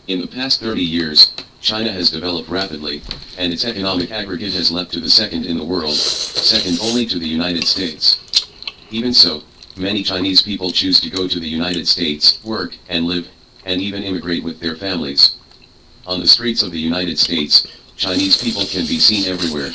In the past 30 years, China has developed rapidly, and its economic aggregate has leapt to the second in the world, second only to the United States. Even so, many Chinese people choose to go to the United States, work, and live, and even immigrate with their families. On the streets of the United States, Chinese people can be seen everywhere.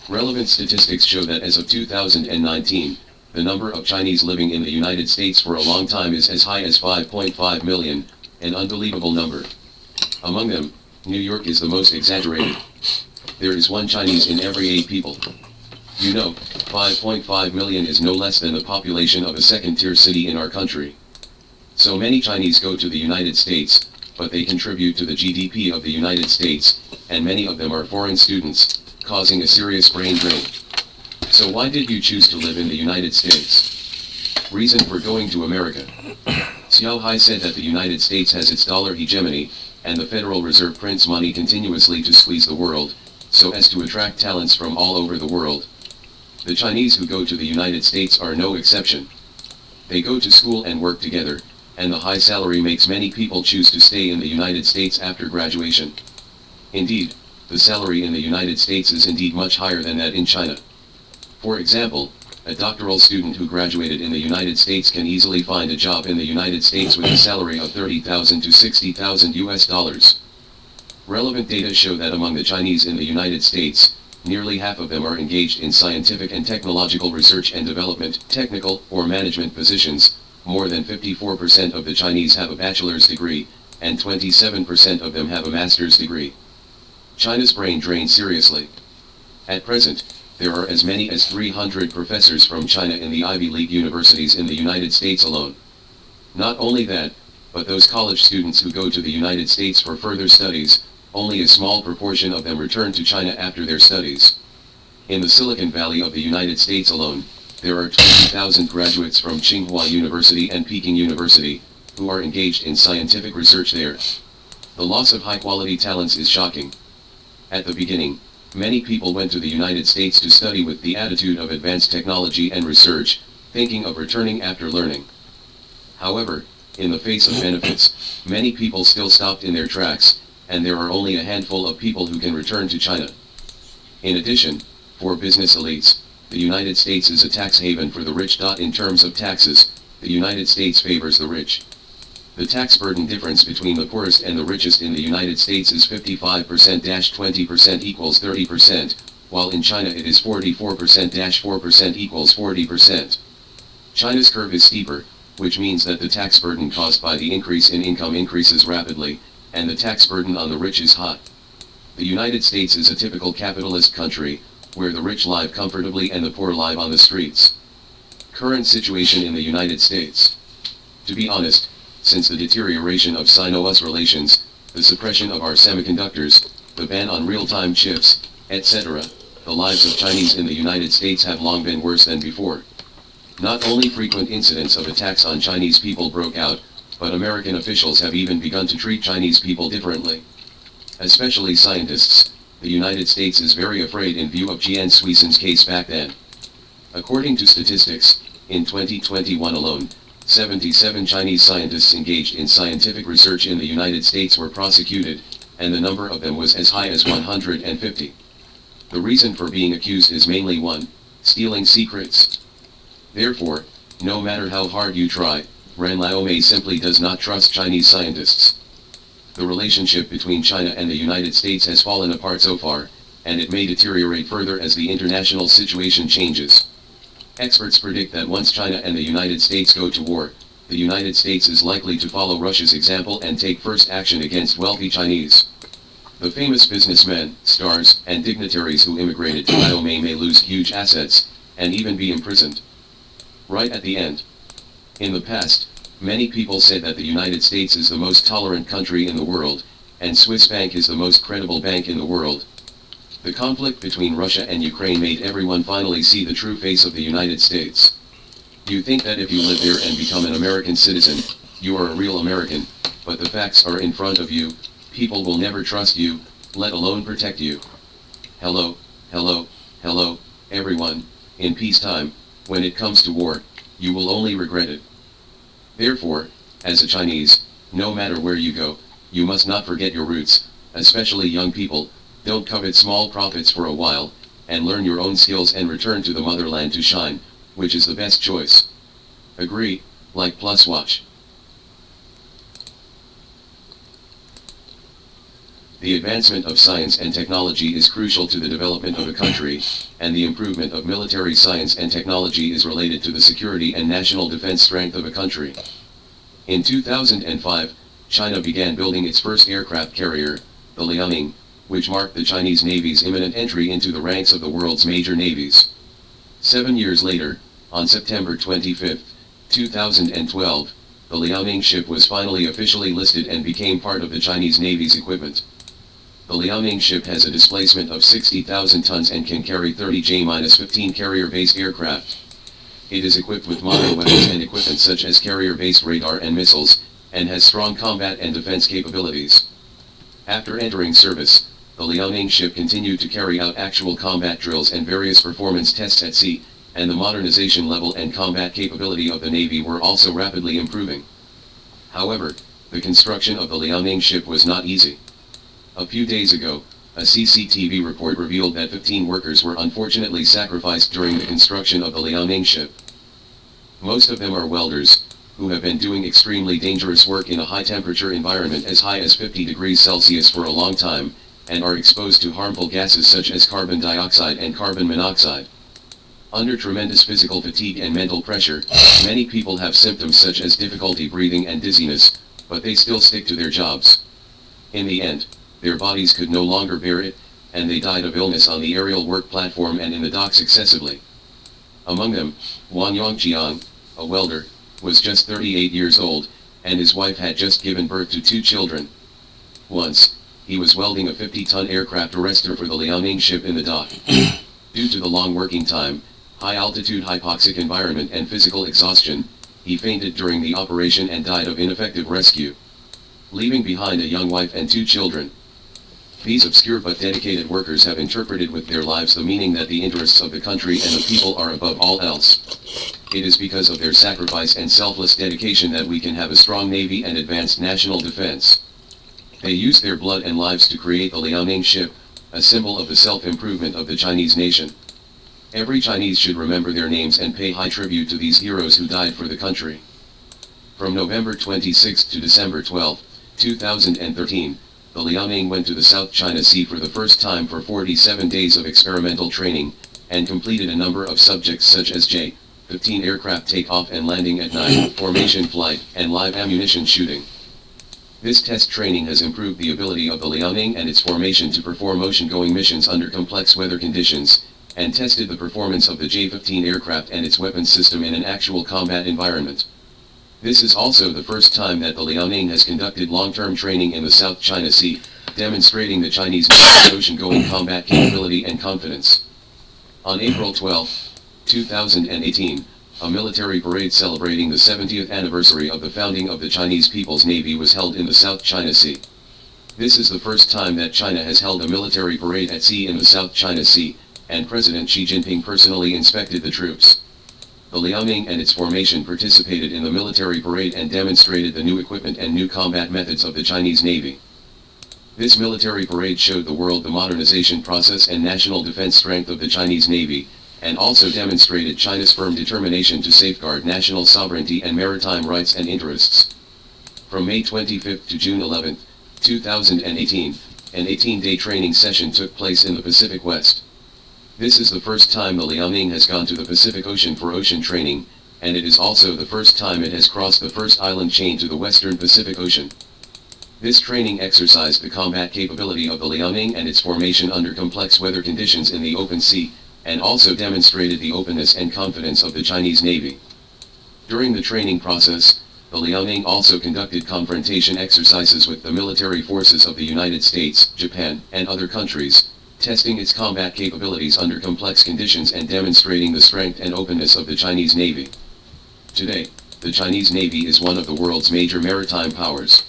Relevant statistics show that as of 2019, the number of Chinese living in the United States for a long time is as high as 5.5 million, an unbelievable number. Among them, New York is the most exaggerated. There is one Chinese in every 8 people. You know, 5.5 million is no less than the population of a second-tier city in our country. So many Chinese go to the United States, but they contribute to the GDP of the United States, and many of them are foreign students, causing a serious brain drain. So why did you choose to live in the United States? Reason for going to America. Xiao Hai said that the United States has its dollar hegemony, and the Federal Reserve prints money continuously to squeeze the world, so as to attract talents from all over the world. The Chinese who go to the United States are no exception. They go to school and work together, and the high salary makes many people choose to stay in the United States after graduation. Indeed, the salary in the United States is indeed much higher than that in China. For example, a doctoral student who graduated in the United States can easily find a job in the United States with a salary of 30,000 to 60,000 US dollars. Relevant data show that among the Chinese in the United States, nearly half of them are engaged in scientific and technological research and development, technical or management positions. More than 54% of the Chinese have a bachelor's degree, and 27% of them have a master's degree. China's brain drains seriously. At present, there are as many as 300 professors from China in the Ivy League universities in the United States alone. Not only that, but those college students who go to the United States for further studies, only a small proportion of them return to China after their studies. In the Silicon Valley of the United States alone, there are 20,000 graduates from Tsinghua University and Peking University, who are engaged in scientific research there. The loss of high-quality talents is shocking. At the beginning, many people went to the United States to study with the attitude of advanced technology and research, thinking of returning after learning. However, in the face of benefits, many people still stopped in their tracks, and there are only a handful of people who can return to China. In addition, for business elites, the United States is a tax haven for the rich. In terms of taxes, the United States favors the rich. The tax burden difference between the poorest and the richest in the United States is 55%-20% equals 30%, while in China it is 44%-4% equals 40%. China's curve is steeper, which means that the tax burden caused by the increase in income increases rapidly, and the tax burden on the rich is high. The United States is a typical capitalist country, where the rich live comfortably and the poor live on the streets. Current situation in the United States. To be honest, since the deterioration of Sino-US relations, the suppression of our semiconductors, the ban on real-time chips, etc., the lives of Chinese in the United States have long been worse than before. Not only frequent incidents of attacks on Chinese people broke out, but American officials have even begun to treat Chinese people differently. Especially scientists. The United States is very afraid in view of Jian Suisen's case back then. According to statistics, in 2021 alone, 77 Chinese scientists engaged in scientific research in the United States were prosecuted, and the number of them was as high as 150. The reason for being accused is mainly one, stealing secrets. Therefore, no matter how hard you try, Ren Laomei simply does not trust Chinese scientists. The relationship between China and the United States has fallen apart so far, and it may deteriorate further as the international situation changes. Experts predict that once China and the United States go to war, the United States is likely to follow Russia's example and take first action against wealthy Chinese. The famous businessmen, stars, and dignitaries who immigrated to Laomei may lose huge assets, and even be imprisoned. Right at the end. In the past, many people said that the United States is the most tolerant country in the world, and Swiss Bank is the most credible bank in the world. The conflict between Russia and Ukraine made everyone finally see the true face of the United States. You think that if you live there and become an American citizen, you are a real American, but the facts are in front of you. People will never trust you, let alone protect you. Hello, everyone. In peacetime, when it comes to war, you will only regret it. Therefore, as a Chinese, no matter where you go, You must not forget your roots, especially young people. Don't covet small profits for a while, and learn your own skills and return to the motherland to shine, which is the best choice. Agree, like plus watch. The advancement of science and technology is crucial to the development of a country, and the improvement of military science and technology is related to the security and national defense strength of a country. In 2005, China began building its first aircraft carrier, the Liaoning, which marked the Chinese Navy's imminent entry into the ranks of the world's major navies. 7 years later, on September 25, 2012, the Liaoning ship was finally officially listed and became part of the Chinese Navy's equipment. The Liaoning ship has a displacement of 60,000 tons and can carry 30 J-15 carrier-based aircraft. It is equipped with modern weapons and equipment such as carrier-based radar and missiles, and has strong combat and defense capabilities. After entering service, the Liaoning ship continued to carry out actual combat drills and various performance tests at sea, and the modernization level and combat capability of the Navy were also rapidly improving. However, the construction of the Liaoning ship was not easy. A few days ago, a CCTV report revealed that 15 workers were unfortunately sacrificed during the construction of the Liaoning ship. Most of them are welders, who have been doing extremely dangerous work in a high-temperature environment as high as 50 degrees Celsius for a long time, and are exposed to harmful gases such as carbon dioxide and carbon monoxide. Under tremendous physical fatigue and mental pressure, many people have symptoms such as difficulty breathing and dizziness, but they still stick to their jobs. In the end, their bodies could no longer bear it, and they died of illness on the aerial work platform and in the docks excessively. Among them, Wang Yongqiang, a welder, was just 38 years old, and his wife had just given birth to 2 children. Once, he was welding a 50-ton aircraft arrestor for the Liaoning ship in the dock. Due to the long working time, high-altitude hypoxic environment and physical exhaustion, he fainted during the operation and died of ineffective rescue, leaving behind a young wife and 2 children. These obscure but dedicated workers have interpreted with their lives the meaning that the interests of the country and the people are above all else. It is because of their sacrifice and selfless dedication that we can have a strong navy and advanced national defense. They used their blood and lives to create the Liaoning ship, a symbol of the self-improvement of the Chinese nation. Every Chinese should remember their names and pay high tribute to these heroes who died for the country. From November 26 to December 12, 2013, the Liaoning went to the South China Sea for the first time for 47 days of experimental training, and completed a number of subjects such as J-15 aircraft takeoff and landing at night, formation flight, and live ammunition shooting. This test training has improved the ability of the Liaoning and its formation to perform ocean-going missions under complex weather conditions, and tested the performance of the J-15 aircraft and its weapons system in an actual combat environment. This is also the first time that the Liaoning has conducted long-term training in the South China Sea, demonstrating the Chinese ocean-going combat capability and confidence. On April 12, 2018, a military parade celebrating the 70th anniversary of the founding of the Chinese People's Navy was held in the South China Sea. This is the first time that China has held a military parade at sea in the South China Sea, and President Xi Jinping personally inspected the troops. The Liaoning and its formation participated in the military parade and demonstrated the new equipment and new combat methods of the Chinese Navy. This military parade showed the world the modernization process and national defense strength of the Chinese Navy, and also demonstrated China's firm determination to safeguard national sovereignty and maritime rights and interests. From May 25 to June 11, 2018, an 18-day training session took place in the Pacific West. This is the first time the Liaoning has gone to the Pacific Ocean for ocean training, and it is also the first time it has crossed the first island chain to the western Pacific Ocean. This training exercised the combat capability of the Liaoning and its formation under complex weather conditions in the open sea, and also demonstrated the openness and confidence of the Chinese Navy. During the training process, the Liaoning also conducted confrontation exercises with the military forces of the United States, Japan, and other countries, testing its combat capabilities under complex conditions and demonstrating the strength and openness of the Chinese Navy. Today, the Chinese Navy is one of the world's major maritime powers.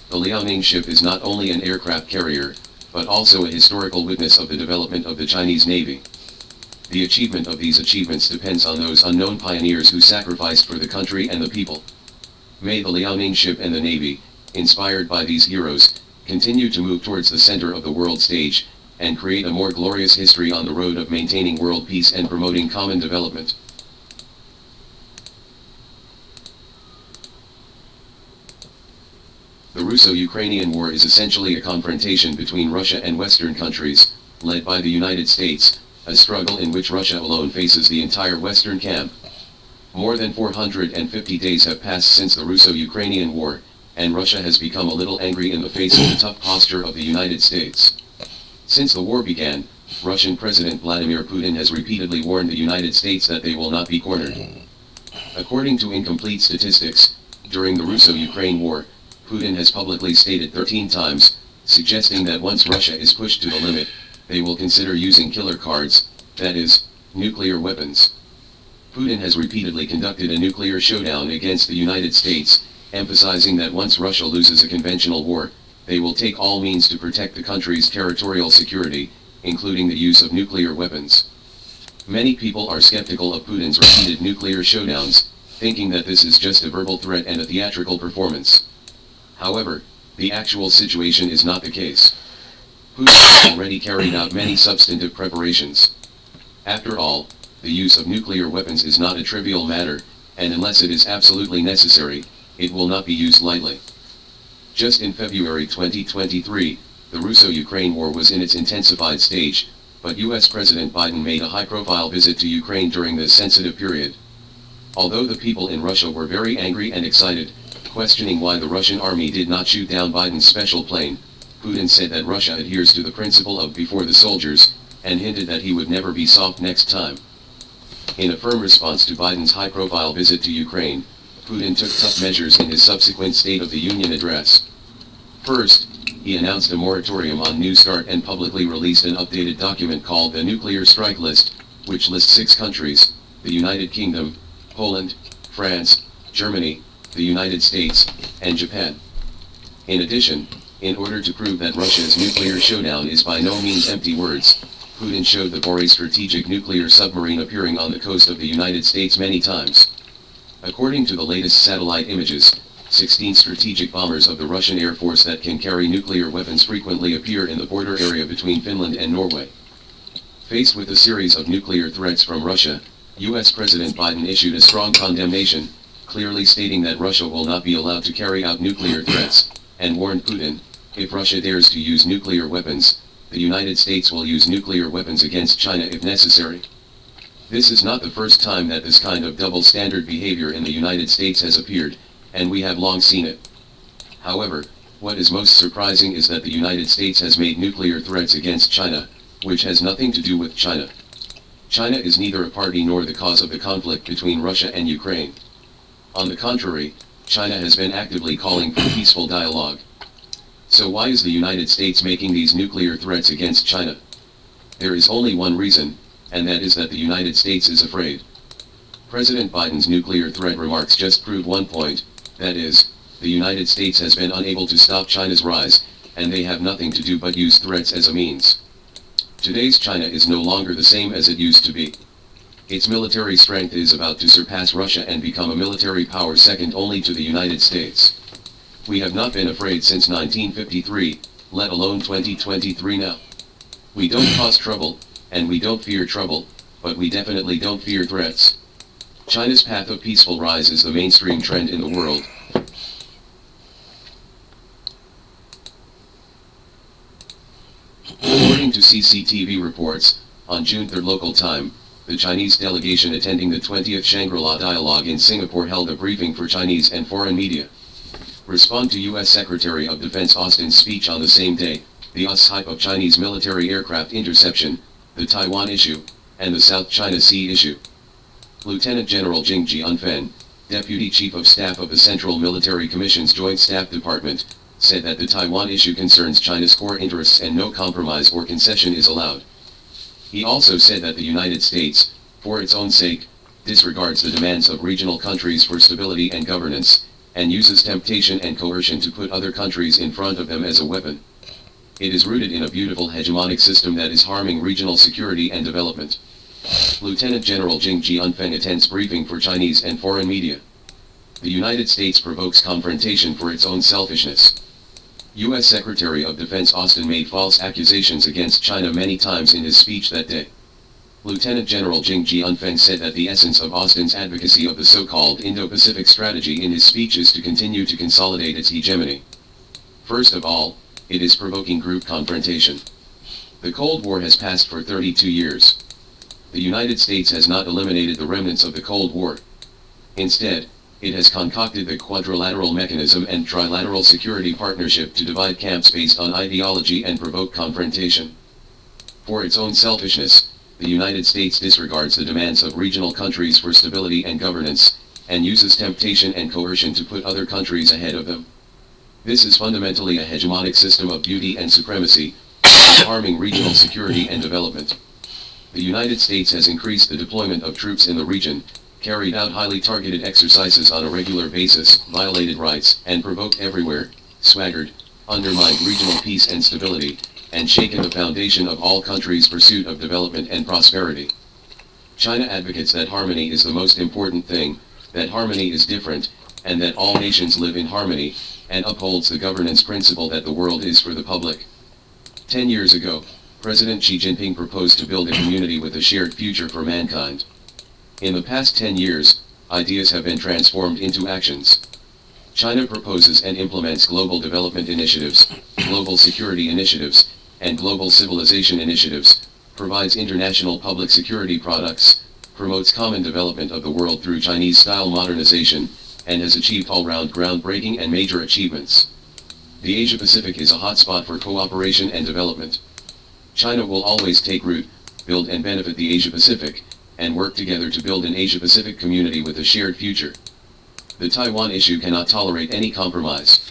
The Liaoning ship is not only an aircraft carrier, but also a historical witness of the development of the Chinese Navy. The achievement of these achievements depends on those unknown pioneers who sacrificed for the country and the people. May the Liaoning ship and the Navy, inspired by these heroes, continue to move towards the center of the world stage, and create a more glorious history on the road of maintaining world peace and promoting common development. The Russo-Ukrainian War is essentially a confrontation between Russia and Western countries, led by the United States, a struggle in which Russia alone faces the entire Western camp. More than 450 days have passed since the Russo-Ukrainian War, and Russia has become a little angry in the face of the tough posture of the United States. Since the war began, Russian President Vladimir Putin has repeatedly warned the United States that they will not be cornered. According to incomplete statistics, during the Russo-Ukraine War, Putin has publicly stated 13 times, suggesting that once Russia is pushed to the limit, they will consider using killer cards, that is, nuclear weapons. Putin has repeatedly conducted a nuclear showdown against the United States, emphasizing that once Russia loses a conventional war, they will take all means to protect the country's territorial security, including the use of nuclear weapons. Many people are skeptical of Putin's repeated nuclear showdowns, thinking that this is just a verbal threat and a theatrical performance. However, the actual situation is not the case. Putin has already carried out many substantive preparations. After all, the use of nuclear weapons is not a trivial matter, and unless it is absolutely necessary, it will not be used lightly. Just in February 2023, the Russo-Ukraine War was in its intensified stage, but US President Biden made a high-profile visit to Ukraine during this sensitive period. Although the people in Russia were very angry and excited, questioning why the Russian army did not shoot down Biden's special plane, Putin said that Russia adheres to the principle of before the soldiers, and hinted that he would never be soft next time. In a firm response to Biden's high-profile visit to Ukraine, Putin took tough measures in his subsequent State of the Union address. First, he announced a moratorium on New START and publicly released an updated document called the Nuclear Strike List, which lists 6 countries, the United Kingdom, Poland, France, Germany, the United States, and Japan. In addition, in order to prove that Russia's nuclear showdown is by no means empty words, Putin showed the Boris strategic nuclear submarine appearing on the coast of the United States many times. According to the latest satellite images, 16 strategic bombers of the Russian Air Force that can carry nuclear weapons frequently appear in the border area between Finland and Norway. Faced with a series of nuclear threats from Russia, US President Biden issued a strong condemnation, clearly stating that Russia will not be allowed to carry out nuclear threats, and warned Putin, if Russia dares to use nuclear weapons, the United States will use nuclear weapons against China if necessary. This is not the first time that this kind of double-standard behavior in the United States has appeared, and we have long seen it. However, what is most surprising is that the United States has made nuclear threats against China, which has nothing to do with China. China is neither a party nor the cause of the conflict between Russia and Ukraine. On the contrary, China has been actively calling for peaceful dialogue. So why is the United States making these nuclear threats against China? There is only one reason, and that is that the United States is afraid. President Biden's nuclear threat remarks just prove one point, that is, the United States has been unable to stop China's rise, and they have nothing to do but use threats as a means. Today's China is no longer the same as it used to be. Its military strength is about to surpass Russia and become a military power second only to the United States. We have not been afraid since 1953, let alone 2023 now. We don't cause trouble, and we don't fear trouble, but we definitely don't fear threats. China's path of peaceful rise is the mainstream trend in the world. According to CCTV reports, on June 3 local time, the Chinese delegation attending the 20th Shangri-La Dialogue in Singapore held a briefing for Chinese and foreign media. Respond to U.S. Secretary of Defense Austin's speech on the same day, the US hype of Chinese military aircraft interception, the Taiwan issue, and the South China Sea issue. Lieutenant General Jing Jianfen, Deputy Chief of Staff of the Central Military Commission's Joint Staff Department, said that the Taiwan issue concerns China's core interests and no compromise or concession is allowed. He also said that the United States, for its own sake, disregards the demands of regional countries for stability and governance, and uses temptation and coercion to put other countries in front of them as a weapon. It is rooted in a beautiful hegemonic system that is harming regional security and development. Lieutenant General Jing Jianfen attends briefing for Chinese and foreign media. The United States provokes confrontation for its own selfishness. U.S. Secretary of Defense Austin made false accusations against China many times in his speech that day. Lieutenant General Jing Jianfeng said that the essence of Austin's advocacy of the so-called Indo-Pacific strategy in his speech is to continue to consolidate its hegemony. First of all, it is provoking group confrontation. The Cold War has passed for 32 years. The United States has not eliminated the remnants of the Cold War. Instead, it has concocted the quadrilateral mechanism and trilateral security partnership to divide camps based on ideology and provoke confrontation. For its own selfishness, the United States disregards the demands of regional countries for stability and governance, and uses temptation and coercion to put other countries ahead of them. This is fundamentally a hegemonic system of beauty and supremacy, harming regional security and development. The United States has increased the deployment of troops in the region, carried out highly targeted exercises on a regular basis, violated rights, and provoked everywhere, swaggered, undermined regional peace and stability, and shaken the foundation of all countries' pursuit of development and prosperity. China advocates that harmony is the most important thing, that harmony is different, and that all nations live in harmony, and upholds the governance principle that the world is for the public. 10 years ago, President Xi Jinping proposed to build a community with a shared future for mankind. In the past 10 years, ideas have been transformed into actions. China proposes and implements global development initiatives, global security initiatives, and global civilization initiatives, provides international public security products, promotes common development of the world through Chinese-style modernization, and has achieved all-round groundbreaking and major achievements. The Asia-Pacific is a hotspot for cooperation and development. China will always take root, build and benefit the Asia-Pacific, and work together to build an Asia-Pacific community with a shared future. The Taiwan issue cannot tolerate any compromise.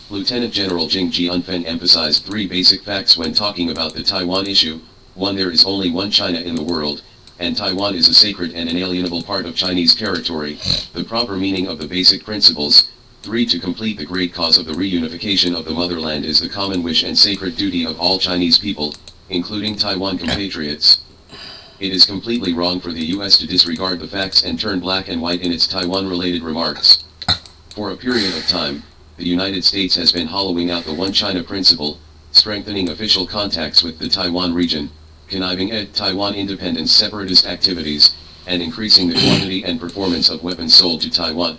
Lieutenant General Jing Jianfeng emphasized 3 basic facts when talking about the Taiwan issue. 1. There is only one China in the world, and Taiwan is a sacred and inalienable part of Chinese territory, the proper meaning of the basic principles. 3. To complete the great cause of the reunification of the motherland is the common wish and sacred duty of all Chinese people, including Taiwan compatriots. It is completely wrong for the U.S. to disregard the facts and turn black and white in its Taiwan-related remarks. For a period of time, the United States has been hollowing out the One China principle, strengthening official contacts with the Taiwan region, conniving at Taiwan independence separatist activities, and increasing the quantity and performance of weapons sold to Taiwan.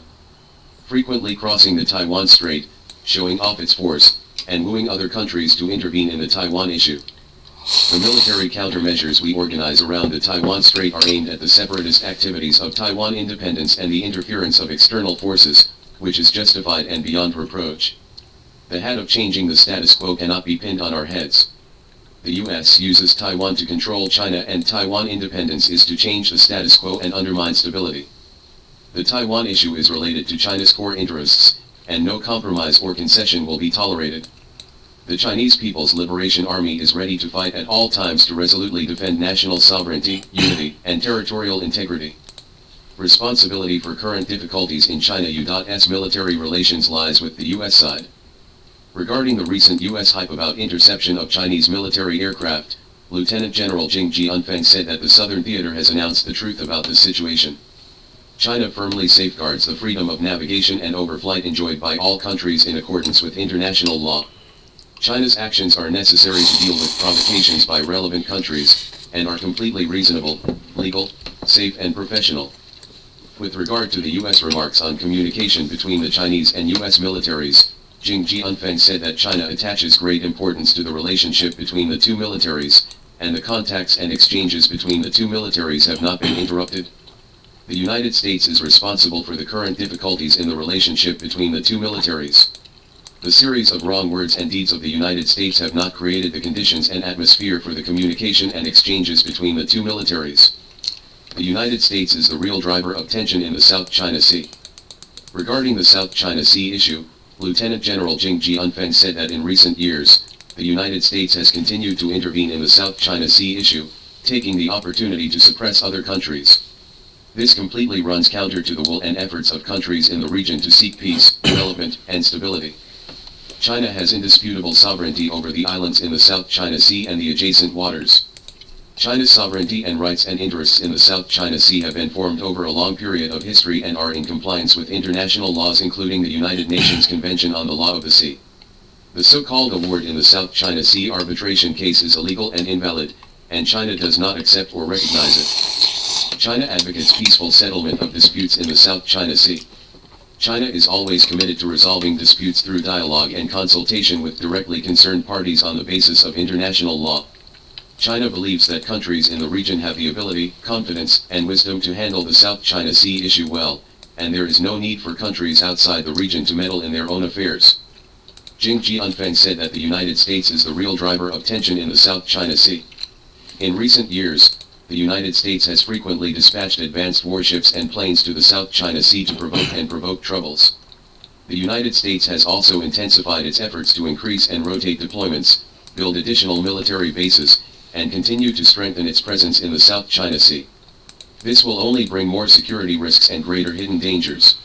Frequently crossing the Taiwan Strait, showing off its force, and wooing other countries to intervene in the Taiwan issue. The military countermeasures we organize around the Taiwan Strait are aimed at the separatist activities of Taiwan independence and the interference of external forces, which is justified and beyond reproach. The hat of changing the status quo cannot be pinned on our heads. The U.S. uses Taiwan to control China, and Taiwan independence is to change the status quo and undermine stability. The Taiwan issue is related to China's core interests, and no compromise or concession will be tolerated. The Chinese People's Liberation Army is ready to fight at all times to resolutely defend national sovereignty, unity, and territorial integrity. Responsibility for current difficulties in China-U.S. military relations lies with the U.S. side. Regarding the recent U.S. hype about interception of Chinese military aircraft, Lieutenant General Jing Jianfeng said that the Southern Theater has announced the truth about this situation. China firmly safeguards the freedom of navigation and overflight enjoyed by all countries in accordance with international law. China's actions are necessary to deal with provocations by relevant countries, and are completely reasonable, legal, safe and professional. With regard to the U.S. remarks on communication between the Chinese and U.S. militaries, Jing Jianfeng said that China attaches great importance to the relationship between the two militaries, and the contacts and exchanges between the two militaries have not been interrupted. The United States is responsible for the current difficulties in the relationship between the two militaries. The series of wrong words and deeds of the United States have not created the conditions and atmosphere for the communication and exchanges between the two militaries. The United States is the real driver of tension in the South China Sea. Regarding the South China Sea issue, Lieutenant General Jing Jianfeng said that in recent years, the United States has continued to intervene in the South China Sea issue, taking the opportunity to suppress other countries. This completely runs counter to the will and efforts of countries in the region to seek peace, development, and stability. China has indisputable sovereignty over the islands in the South China Sea and the adjacent waters. China's sovereignty and rights and interests in the South China Sea have been formed over a long period of history and are in compliance with international laws including the United Nations Convention on the Law of the Sea. The so-called award in the South China Sea arbitration case is illegal and invalid, and China does not accept or recognize it. China advocates peaceful settlement of disputes in the South China Sea. China is always committed to resolving disputes through dialogue and consultation with directly concerned parties on the basis of international law. China believes that countries in the region have the ability, confidence, and wisdom to handle the South China Sea issue well, and there is no need for countries outside the region to meddle in their own affairs. Jing Jianfeng said that the United States is the real driver of tension in the South China Sea. In recent years, the United States has frequently dispatched advanced warships and planes to the South China Sea to provoke troubles. The United States has also intensified its efforts to increase and rotate deployments, build additional military bases, and continue to strengthen its presence in the South China Sea. This will only bring more security risks and greater hidden dangers.